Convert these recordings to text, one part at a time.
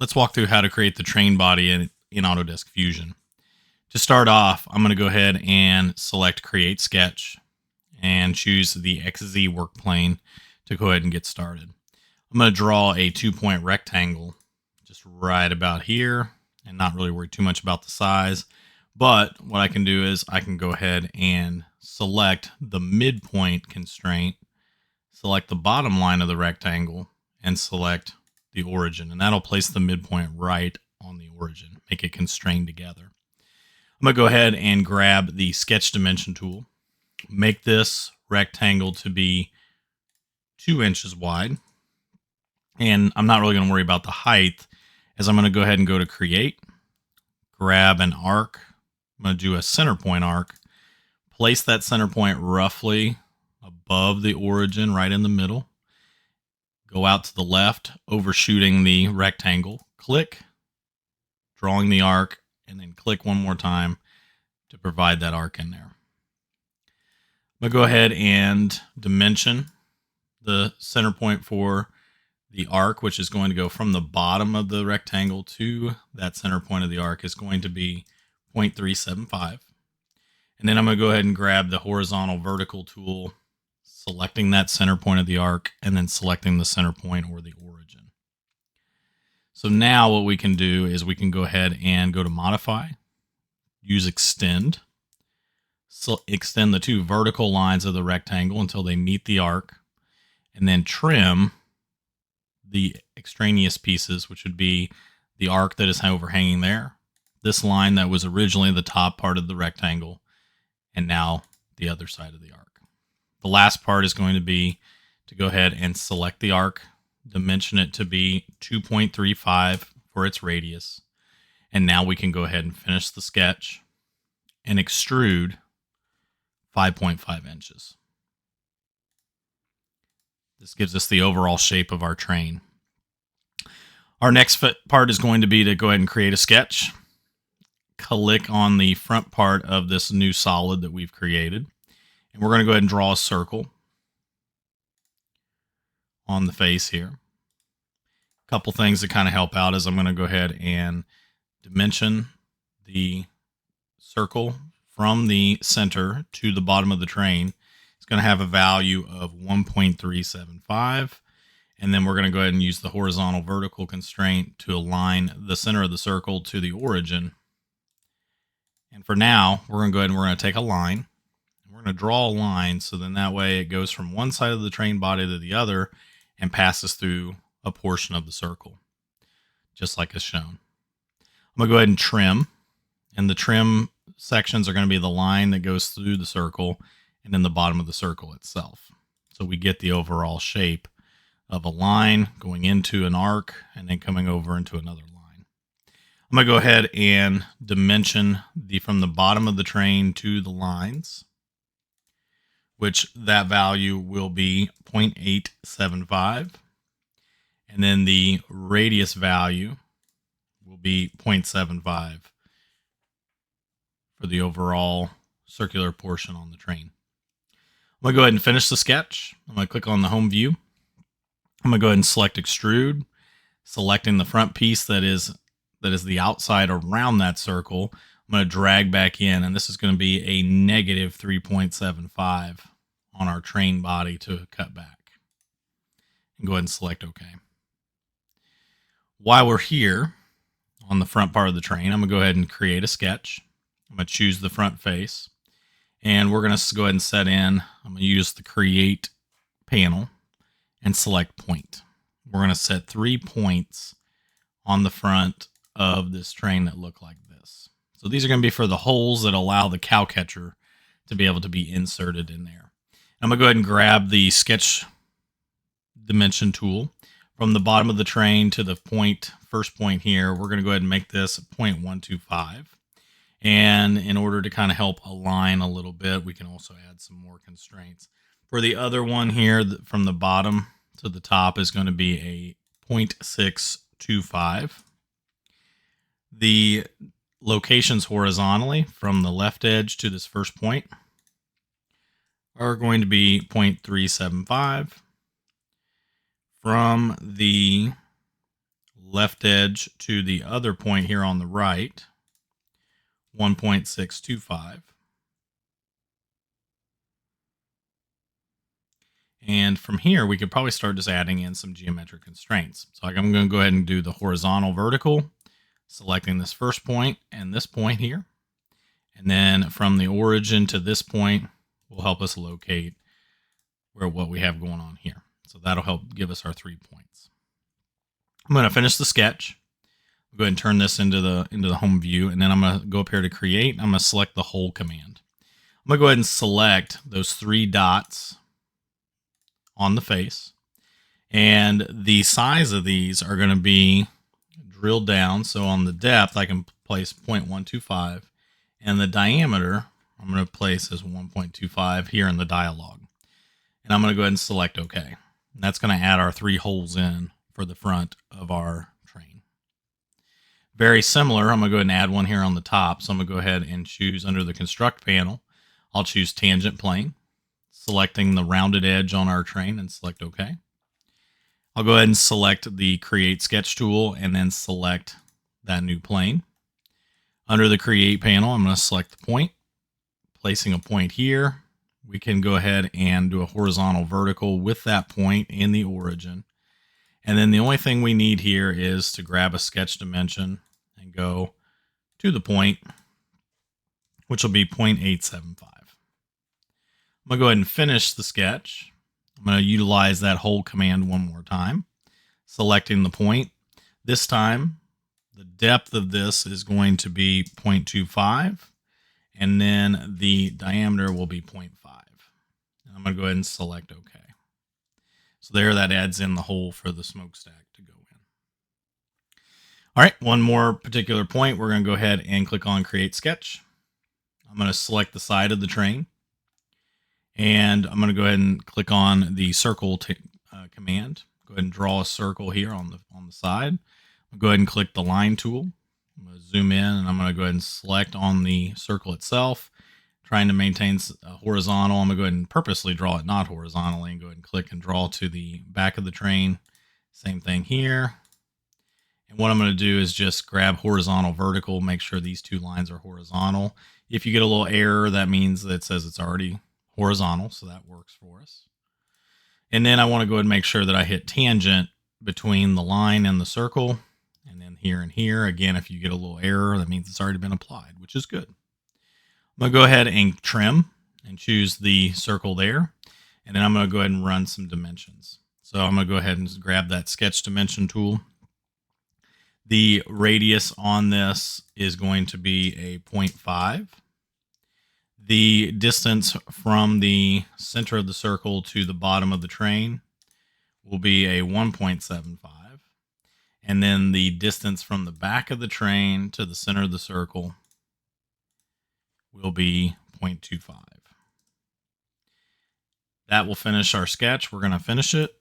Let's walk through how to create the train body in Autodesk Fusion. To start off, I'm going to go ahead and select Create Sketch and choose the XZ work plane to go ahead and get started. I'm going to draw a 2-point rectangle just right about here and not really worry too much about the size. But what I can do is I can go ahead and select the midpoint constraint, select the bottom line of the rectangle, and select the origin. And that'll place the midpoint right on the origin, make it constrained together. I'm going to go ahead and grab the sketch dimension tool, make this rectangle to be 2 inches wide. And I'm not really going to worry about the height, as I'm going to go ahead and go to create, grab an arc. I'm going to do a center point arc, place that center point roughly above the origin, right in the middle. Go out to the left, overshooting the rectangle, click, drawing the arc, and then click one more time to provide that arc in there. I'm going to go ahead and dimension the center point for the arc, which is going to go from the bottom of the rectangle to that center point of the arc, is going to be 0.375. And then I'm going to go ahead and grab the horizontal vertical tool, selecting that center point of the arc, and then selecting the center point or the origin. So now what we can do is we can go ahead and go to Modify, use Extend, so extend the 2 vertical lines of the rectangle until they meet the arc, and then trim the extraneous pieces, which would be the arc that is overhanging there, this line that was originally the top part of the rectangle, and now the other side of the arc. The last part is going to be to go ahead and select the arc, dimension it to be 2.35 for its radius, and now we can go ahead and finish the sketch and extrude 5.5 inches. This gives us the overall shape of our train. Our next part is going to be to go ahead and create a sketch. Click on the front part of this new solid that we've created. And we're going to go ahead and draw a circle on the face here. A couple things to kind of help out is I'm going to go ahead and dimension the circle from the center to the bottom of the train. It's going to have a value of 1.375. And then we're going to go ahead and use the horizontal vertical constraint to align the center of the circle to the origin. And for now, we're going to go ahead and we're going to take a line. We're going to draw a line so then that way it goes from one side of the train body to the other and passes through a portion of the circle, just like is shown. I'm going to go ahead and trim. And the trim sections are going to be the line that goes through the circle and then the bottom of the circle itself. So we get the overall shape of a line going into an arc and then coming over into another line. I'm going to go ahead and dimension from the bottom of the train to the lines, which that value will be 0.875. And then the radius value will be 0.75 for the overall circular portion on the train. I'm going to go ahead and finish the sketch. I'm going to click on the home view. I'm going to go ahead and select Extrude, selecting the front piece that is the outside around that circle. I'm going to drag back in, and this is going to be a negative 3.75 on our train body to cut back. And go ahead and select OK. While we're here on the front part of the train, I'm going to go ahead and create a sketch. I'm going to choose the front face, and we're going to go ahead and set in. I'm going to use the Create panel and select Point. We're going to set 3 points on the front of this train that look like this. So these are going to be for the holes that allow the cow catcher to be able to be inserted in there. I'm going to go ahead and grab the sketch dimension tool. From the bottom of the train to the first point here, we're going to go ahead and make this 0.125. And in order to kind of help align a little bit, we can also add some more constraints. For the other one here, from the bottom to the top is going to be a 0.625. The locations horizontally from the left edge to this first point are going to be 0.375. From the left edge to the other point here on the right, 1.625. And from here, we could probably start just adding in some geometric constraints. So I'm going to go ahead and do the horizontal vertical, selecting this first point and this point here. And then from the origin to this point will help us locate what we have going on here. So that'll help give us our 3 points. I'm going to finish the sketch. Go ahead and turn this into the home view, and then I'm going to go up here to create. I'm going to select the whole command. I'm going to go ahead and select those 3 dots on the face, and the size of these are going to be drilled down. So on the depth, I can place 0.125, and the diameter I'm going to place as 1.25 here in the dialog. And I'm going to go ahead and select OK. And that's going to add our 3 holes in for the front of our train. Very similar, I'm going to go ahead and add one here on the top. So I'm going to go ahead and choose under the construct panel, I'll choose tangent plane, selecting the rounded edge on our train, and select OK. I'll go ahead and select the create sketch tool and then select that new plane. Under the create panel, I'm going to select the point, placing a point here. We can go ahead and do a horizontal vertical with that point in the origin. And then the only thing we need here is to grab a sketch dimension and go to the point, which will be 0.875. I'm going to go ahead and finish the sketch. I'm going to utilize that whole command one more time, selecting the point. This time, the depth of this is going to be 0.25, and then the diameter will be 0.5. And I'm going to go ahead and select OK. So there, that adds in the hole for the smokestack to go in. All right, one more particular point. We're going to go ahead and click on Create Sketch. I'm going to select the side of the train. And I'm going to go ahead and click on the circle command. Go ahead and draw a circle here on the side. I'll go ahead and click the line tool. I'm going to zoom in, and I'm going to go ahead and select on the circle itself, trying to maintain horizontal. I'm going to go ahead and purposely draw it not horizontally, and go ahead and click and draw to the back of the train. Same thing here. And what I'm going to do is just grab horizontal, vertical, make sure these 2 lines are horizontal. If you get a little error, that means that it says it's already horizontal, so that works for us. And then I want to go ahead and make sure that I hit tangent between the line and the circle, and then here and here. Again, if you get a little error, that means it's already been applied, which is good. I'm going to go ahead and trim and choose the circle there, and then I'm going to go ahead and run some dimensions. So I'm going to go ahead and grab that sketch dimension tool. The radius on this is going to be a 0.5. The distance from the center of the circle to the bottom of the train will be a 1.75. And then the distance from the back of the train to the center of the circle will be 0.25. That will finish our sketch. We're going to finish it.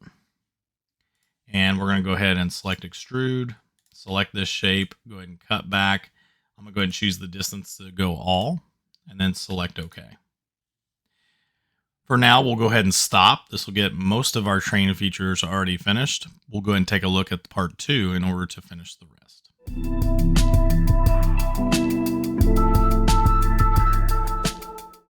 And we're going to go ahead and select extrude, select this shape, go ahead and cut back. I'm going to go ahead and choose the distance to go all, and then select OK. For now, we'll go ahead and stop. This will get most of our train features already finished. We'll go ahead and take a look at part 2 in order to finish the rest.